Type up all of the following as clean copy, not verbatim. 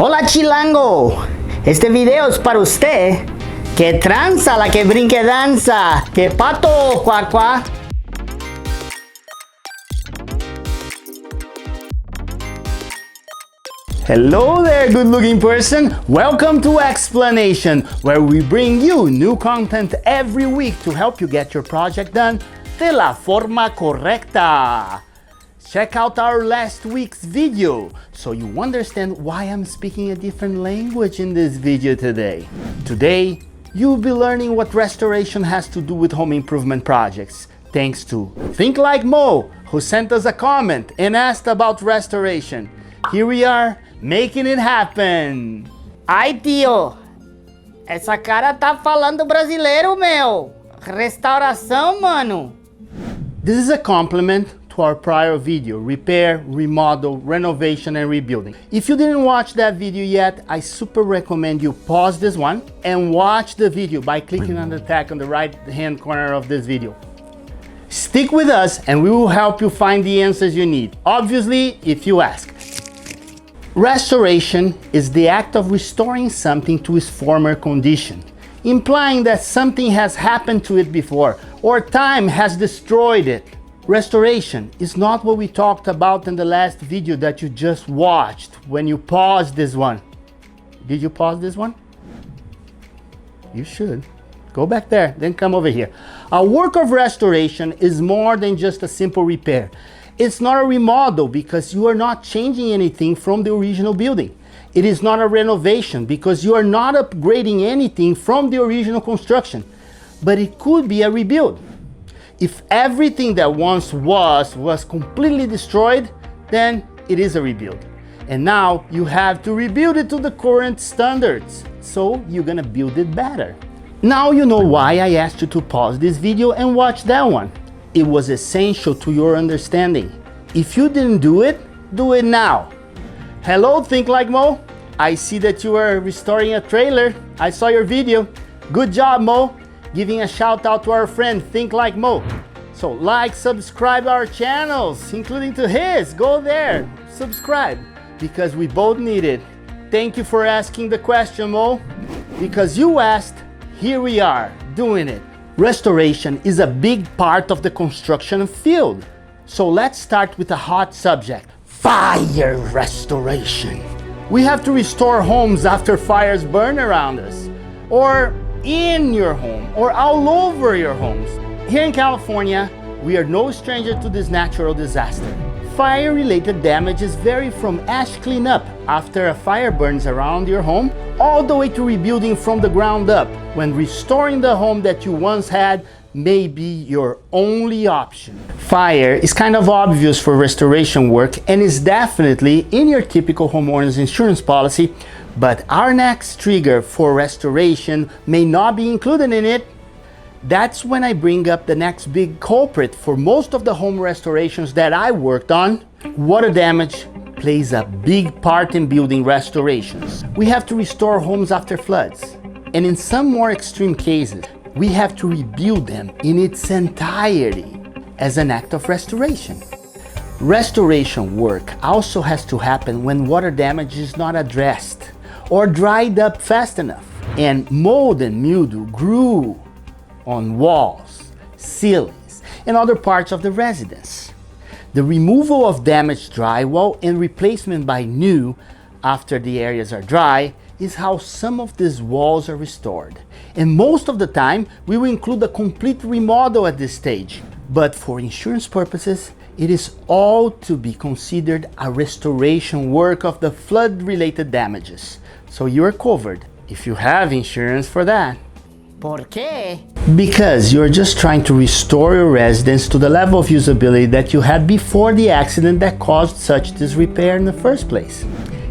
Hola Chilango, este video es para usted. Que tranza la que brinque danza, que pato cuac cuac. Hello there, good-looking person. Welcome to Explanation, where we bring you new content every week to help you get your project done de la forma correcta. Check out our last week's video so you understand why I'm speaking a different language in this video today. Today, you'll be learning what restoration has to do with home improvement projects, thanks to Think Like Mo, who sent us a comment and asked about restoration. Here we are, making it happen. Ai, tio, essa cara tá falando brasileiro, meu. Restauração, mano. This is a compliment to our prior video, repair, remodel, renovation, and rebuilding. If you didn't watch that video yet, I super recommend you pause this one and watch the video by clicking on the tag on the right hand corner of this video. Stick with us and we will help you find the answers you need, obviously, if you ask. Restoration is the act of restoring something to its former condition, implying that something has happened to it before or time has destroyed it. Restoration is not what we talked about in the last video that you just watched when you paused this one. Did you pause this one? You should. Go back there, then come over here. A work of restoration is more than just a simple repair. It's not a remodel because you are not changing anything from the original building. It is not a renovation because you are not upgrading anything from the original construction. But it could be a rebuild. If everything that once was completely destroyed, then it is a rebuild. And now you have to rebuild it to the current standards. So you're gonna build it better. Now you know why I asked you to pause this video and watch that one. It was essential to your understanding. If you didn't do it now. Hello, Think Like Mo. I see that you are restoring a trailer. I saw your video. Good job, Mo. Giving a shout out to our friend Think Like Mo. So like, subscribe our channels, including to his. Go there, subscribe, because we both need it. Thank you for asking the question, Mo. Because you asked, here we are, doing it. Restoration is a big part of the construction field. So let's start with a hot subject, fire restoration. We have to restore homes after fires burn around us, or in your home, or all over your homes. Here in California, we are no stranger to this natural disaster. Fire-related damages vary from ash cleanup after a fire burns around your home, all the way to rebuilding from the ground up, when restoring the home that you once had may be your only option. Fire is kind of obvious for restoration work and is definitely in your typical homeowner's insurance policy, but our next trigger for restoration may not be included in it. That's when I bring up the next big culprit for most of the home restorations that I worked on. Water damage plays a big part in building restorations. We have to restore homes after floods, and in some more extreme cases, we have to rebuild them in its entirety as an act of restoration. Restoration work also has to happen when water damage is not addressed or dried up fast enough, and mold and mildew grew on walls, ceilings, and other parts of the residence. The removal of damaged drywall and replacement by new after the areas are dry is how some of these walls are restored. And most of the time, we will include a complete remodel at this stage. But for insurance purposes, it is all to be considered a restoration work of the flood-related damages. So you are covered if you have insurance for that. Por quê? Because you're just trying to restore your residence to the level of usability that you had before the accident that caused such disrepair in the first place.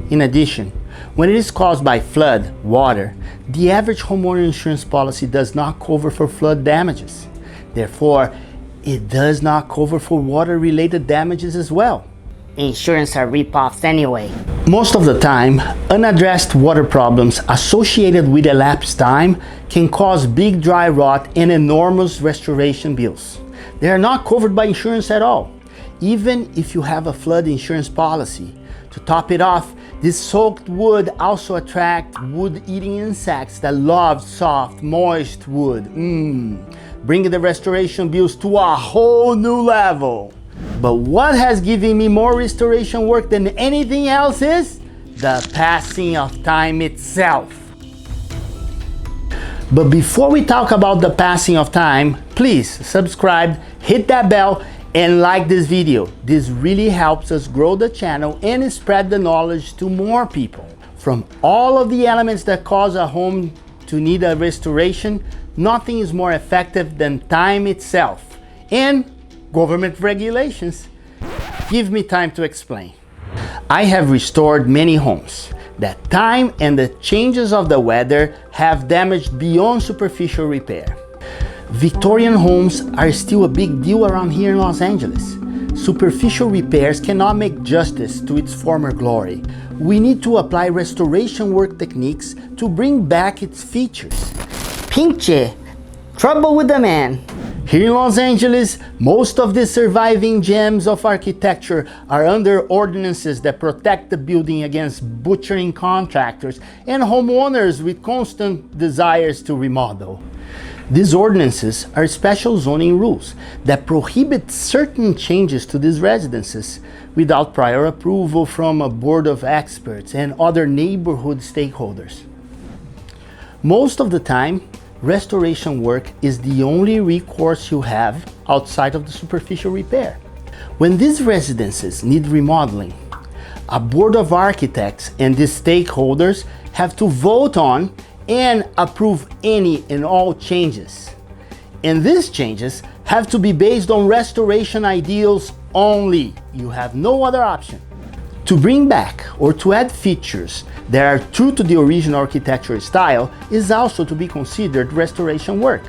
In addition, when it is caused by flood, water, the average homeowner insurance policy does not cover for flood damages. Therefore, it does not cover for water-related damages as well. Insurance are rip-offs anyway. Most of the time, unaddressed water problems associated with elapsed time can cause big dry rot and enormous restoration bills. They are not covered by insurance at all, even if you have a flood insurance policy. To top it off, This soaked wood also attracts wood-eating insects that love soft, moist wood. Bringing the restoration bills to a whole new level. But what has given me more restoration work than anything else is the passing of time itself. But before we talk about the passing of time, please subscribe, hit that bell, and like this video. This really helps us grow the channel and spread the knowledge to more people. From all of the elements that cause a home to need a restoration, nothing is more effective than time itself and government regulations. Give me time to explain. I have restored many homes that time and the changes of the weather have damaged beyond superficial repair. Victorian homes are still a big deal around here in Los Angeles. Superficial repairs cannot make justice to its former glory. We need to apply restoration work techniques to bring back its features. Pinche, trouble with the man. Here in Los Angeles, most of the surviving gems of architecture are under ordinances that protect the building against butchering contractors and homeowners with constant desires to remodel. These ordinances are special zoning rules that prohibit certain changes to these residences without prior approval from a board of experts and other neighborhood stakeholders. Most of the time, restoration work is the only recourse you have outside of the superficial repair. When these residences need remodeling, a board of architects and the stakeholders have to vote on and approve any and all changes. And these changes have to be based on restoration ideals only. You have no other option. To bring back or to add features that are true to the original architectural style is also to be considered restoration work.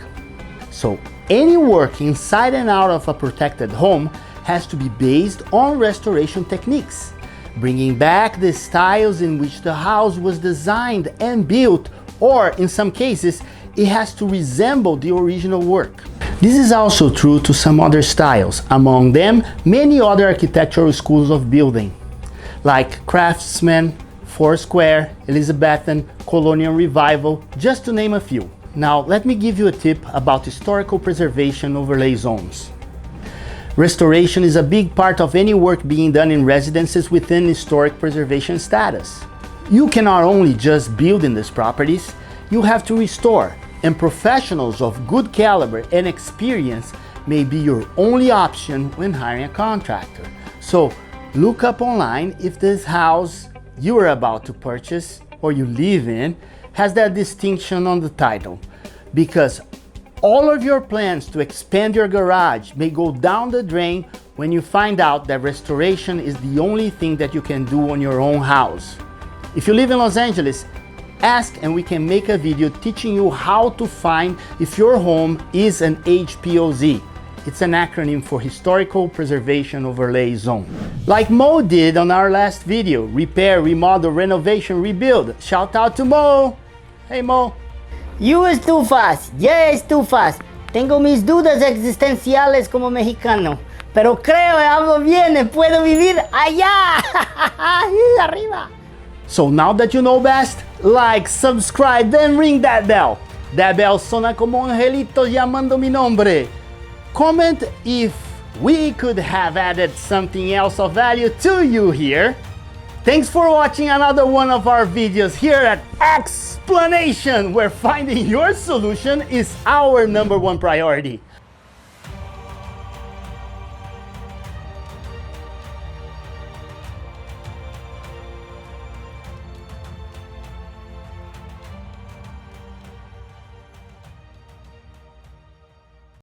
So any work inside and out of a protected home has to be based on restoration techniques, bringing back the styles in which the house was designed and built, or in some cases, it has to resemble the original work. This is also true to some other styles, among them many other architectural schools of building, like Craftsman, Foursquare, Elizabethan, Colonial Revival, just to name a few. Now, let me give you a tip about historical preservation overlay zones. Restoration is a big part of any work being done in residences within historic preservation status. You can not only just build in these properties, you have to restore, and professionals of good caliber and experience may be your only option when hiring a contractor. So look up online if this house you are about to purchase or you live in has that distinction on the title, because all of your plans to expand your garage may go down the drain when you find out that restoration is the only thing that you can do on your own house. If you live in Los Angeles, ask and we can make a video teaching you how to find if your home is an HPOZ. It's an acronym for Historical Preservation Overlay Zone. Like Mo did on our last video, repair, remodel, renovation, rebuild. Shout out to Mo. Hey Mo. You estufas, yeah estufas. Tengo mis dudas existenciales como mexicano, pero creo que algo viene, puedo vivir allá, arriba. So now that you know best, like, subscribe, then ring that bell. That bell suena como angelito llamando mi nombre. Comment if we could have added something else of value to you here. Thanks for watching another one of our videos here at Explanation, where finding your solution is our #1 priority.